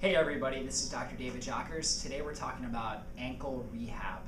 Hey everybody, this is Dr. David Jockers. Today we're talking about ankle rehab.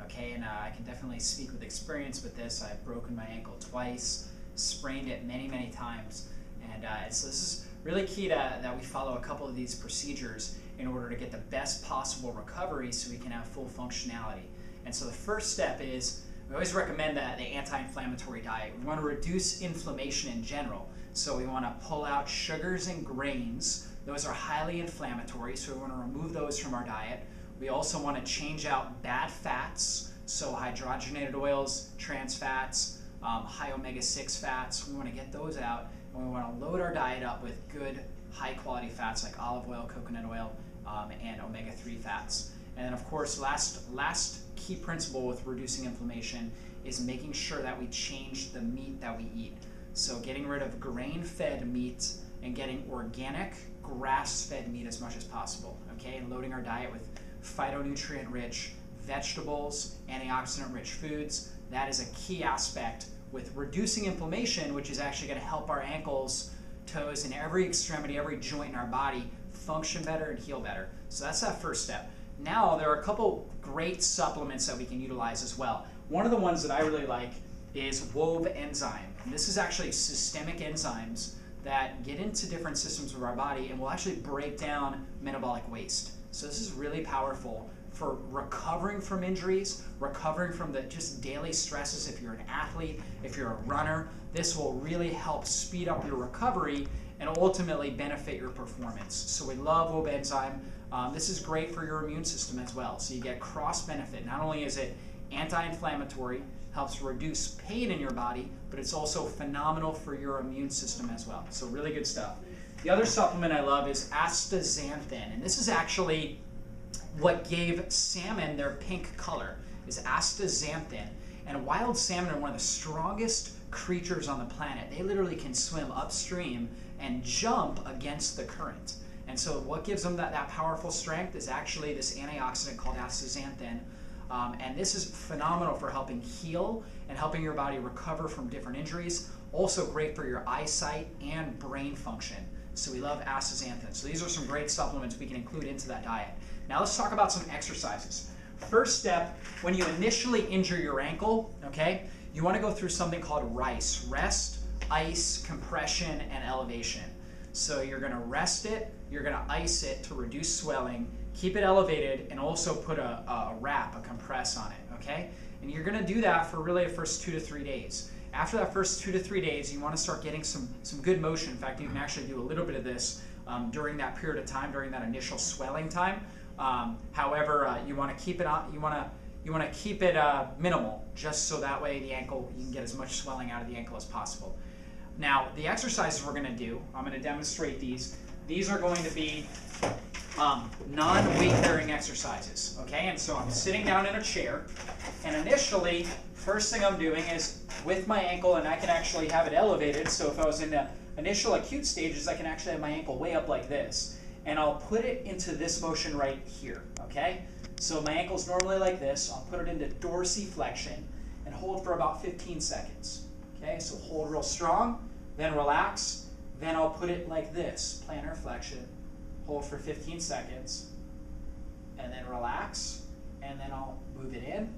Okay, and I can definitely speak with experience with this. I've broken my ankle twice, sprained it many times, and so this is really key that we follow a couple of these procedures in order to get the best possible recovery so we can have full functionality. And so the first step is, we always recommend the anti-inflammatory diet. We want to reduce inflammation in general. So we want to pull out sugars and grains. Those are highly inflammatory, so we want to remove those from our diet. We also want to change out bad fats, so hydrogenated oils, trans fats, high omega-6 fats. We want to get those out, and we want to load our diet up with good, high-quality fats like olive oil, coconut oil, and omega-3 fats. And then, of course, last key principle with reducing inflammation is making sure that we change the meat that we eat. So getting rid of grain-fed meat and getting organic, grass-fed meat as much as possible, okay? And loading our diet with phytonutrient-rich vegetables, antioxidant-rich foods. That is a key aspect with reducing inflammation, which is actually going to help our ankles, toes, and every extremity, every joint in our body function better and heal better. So that's that first step. Now, there are a couple great supplements that we can utilize as well. One of the ones that I really like is Rehab enzyme. And this is actually systemic enzymes that get into different systems of our body and will actually break down metabolic waste. So this is really powerful for recovering from injuries, recovering from the just daily stresses. If you're an athlete, if you're a runner, this will really help speed up your recovery and ultimately benefit your performance. So we love Rehab enzyme. This is great for your immune system as well. So you get cross benefit. Not only is it anti-inflammatory, helps reduce pain in your body, but it's also phenomenal for your immune system as well. So really good stuff. The other supplement I love is astaxanthin, and this is actually what gave salmon their pink color, is astaxanthin. And wild salmon are one of the strongest creatures on the planet. They literally can swim upstream and jump against the current. And so what gives them that powerful strength is actually this antioxidant called astaxanthin. And this is phenomenal for helping heal and helping your body recover from different injuries. Also great for your eyesight and brain function. So we love astaxanthin. So these are some great supplements we can include into that diet. Now let's talk about some exercises. First step, when you initially injure your ankle, okay, you want to go through something called RICE, rest, ice, compression, and elevation. So you're going to rest it, you're going to ice it to reduce swelling, keep it elevated, and also put a wrap, a compress on it, okay? And you're going to do that for really the first 2 to 3 days. After that first 2 to 3 days, you want to start getting some good motion. In fact, you can actually do a little bit of this during that period of time, during that initial swelling time. However, you want to keep it on. You want to keep it minimal, just so that way the ankle, you can get as much swelling out of the ankle as possible. Now, the exercises we're going to do, I'm going to demonstrate these. These are going to be non-weight bearing exercises, okay? And so I'm sitting down in a chair, and initially, first thing I'm doing is with my ankle, and I can actually have it elevated, so if I was in the initial acute stages, I can actually have my ankle way up like this, and I'll put it into this motion right here, okay? So my ankle's normally like this. I'll put it into dorsiflexion and hold for about 15 seconds, okay? So hold real strong, then relax, then I'll put it like this, plantar flexion, hold for 15 seconds, and then relax, and then I'll move it in,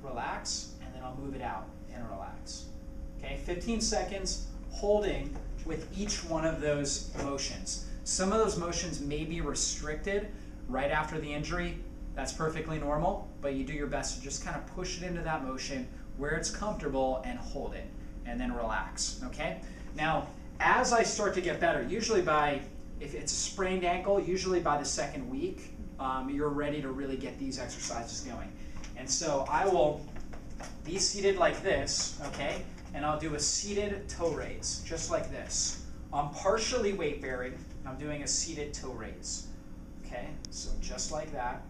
relax, and then I'll move it out and relax. Okay, 15 seconds holding with each one of those motions. Some of those motions may be restricted right after the injury. That's perfectly normal, but you do your best to just kind of push it into that motion where it's comfortable and hold it, and then relax, okay? Now, as I start to get better, usually if it's a sprained ankle, usually by the second week, you're ready to really get these exercises going. And so I will be seated like this, okay? And I'll do a seated toe raise, just like this. I'm partially weight bearing. I'm doing a seated toe raise, okay? So just like that.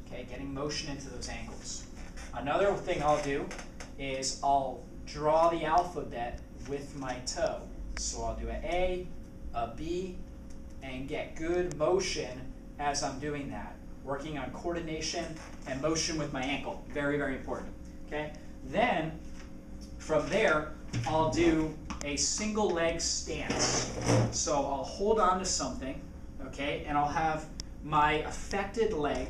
Okay, getting motion into those ankles. Another thing I'll do is I'll draw the alphabet with my toe. So I'll do a B, and get good motion as I'm doing that. Working on coordination and motion with my ankle. Very, very important. Okay? Then, from there, I'll do a single leg stance. So I'll hold on to something, okay, and I'll have my affected leg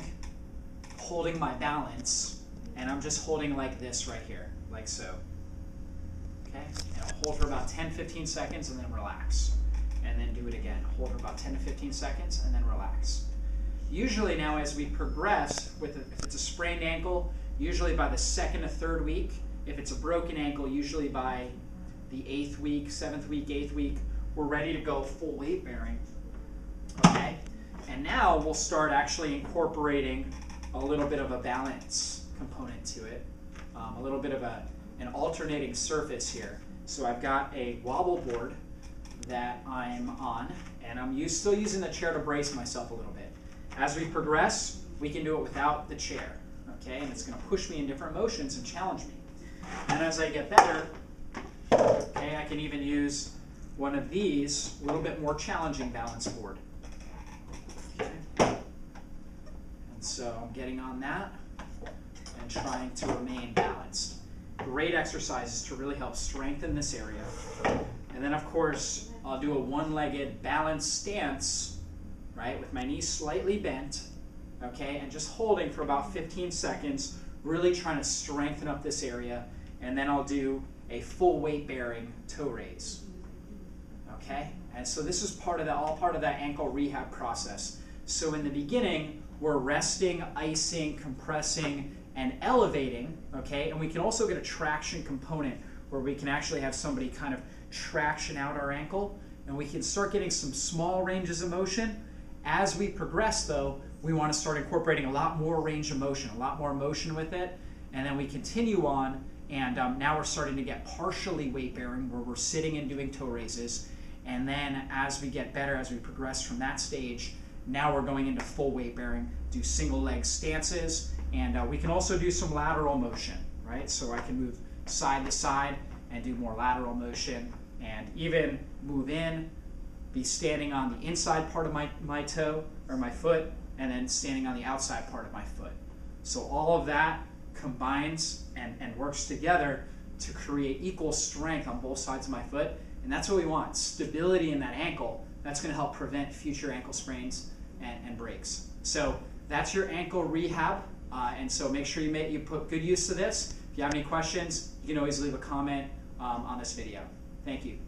holding my balance, and I'm just holding like this right here, like so. Okay, and I'll hold for about 10-15 seconds and then relax. And then do it again. Hold for about 10 to 15 seconds and then relax. Usually now as we progress, if it's a sprained ankle, usually by the 2nd to 3rd week. If it's a broken ankle, usually by the 8th week, 7th week, 8th week, we're ready to go full weight bearing. Okay, and now we'll start actually incorporating a little bit of a balance component to it, a little bit of an alternating surface here. So I've got a wobble board that I'm on, and I'm still using the chair to brace myself a little bit. As we progress, we can do it without the chair, okay? And it's going to push me in different motions and challenge me. And as I get better, okay, I can even use one of these, a little bit more challenging balance board. Okay. And so I'm getting on that and trying to remain balanced. Great exercises to really help strengthen this area. And then, of course, I'll do a one-legged balanced stance, right, with my knees slightly bent, okay, and just holding for about 15 seconds, really trying to strengthen up this area. And then I'll do a full weight-bearing toe raise, okay? And so this is all part of that ankle rehab process. So in the beginning, we're resting, icing, compressing, and elevating, okay? And we can also get a traction component where we can actually have somebody kind of traction out our ankle, and we can start getting some small ranges of motion. As we progress, though, we want to start incorporating a lot more range of motion, a lot more motion with it, and then we continue on, and now we're starting to get partially weight bearing where we're sitting and doing toe raises, and then as we get better, as we progress from that stage, now we're going into full weight bearing, do single leg stances, and we can also do some lateral motion, right? So I can move side to side and do more lateral motion, and even move in, be standing on the inside part of my toe or my foot, and then standing on the outside part of my foot. So all of that combines and works together to create equal strength on both sides of my foot, and that's what we want, stability in that ankle. That's going to help prevent future ankle sprains and breaks. So that's your ankle rehab, and so make sure you put good use to this. If you have any questions, you can always leave a comment on this video. Thank you.